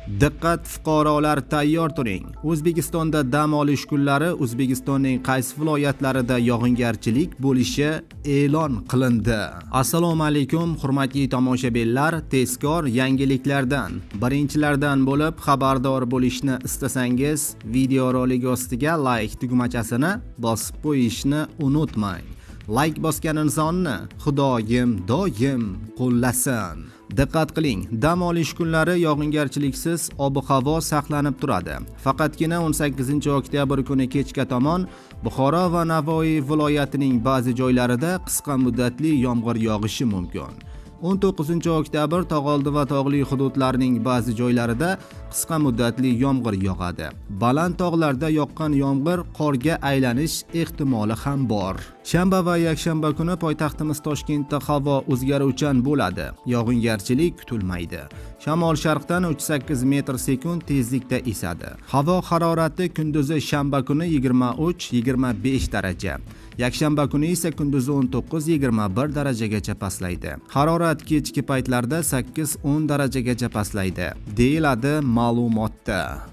Diqqat fuqarolar, tayyor turing. O'zbekistonda dam olish kunlari O'zbekistonning qaysi viloyatlarida yog'ingarchilik bo'lishi e'lon qilindi. Assalomu alaykum, hurmatli tomoshabinlar. Tezkor yangiliklardan, birinchilardan bo'lib xabardor bo'lishni istasangiz, videorolik ostiga like tugmachasini bosib qo'yishni unutmang. Like bosgan insonni Xudoyim doim qo'llasin. Diqqat qiling, dam olish kunlari yog'ingarchiliksiz ob-havo saqlanib turadi. Faqatgina 18-oktyabr kuni kechga tomon Buxoro va Navoiy viloyatining ba'zi joylarida qisqa muddatli yomg'ir yog'ishi mumkin. 19-oktyabr Tog'oldi va tog'li hududlarning ba'zi joylarida qisqa muddatli yomg'ir yog'adi. Baland tog'larda yoqqan yomg'ir qorga aylanish ehtimoli ham bor. Shanba va yakshanba kuni poytaxtimiz Toshkentda havo o'zgaruvchan bo'ladi. Yog'ingarchilik kutilmaydi. Shamol sharqdan 38 metr/sekund tezlikda esadi. Havo harorati kunduzi shanba kuni 23-25 daraja. Yakshanba kuni esa kunduzi 19-21 darajagacha pastlaydi. Harorat kechki paytlarda 8-10 darajagacha pastlaydi, deyiladi ma'lumotda.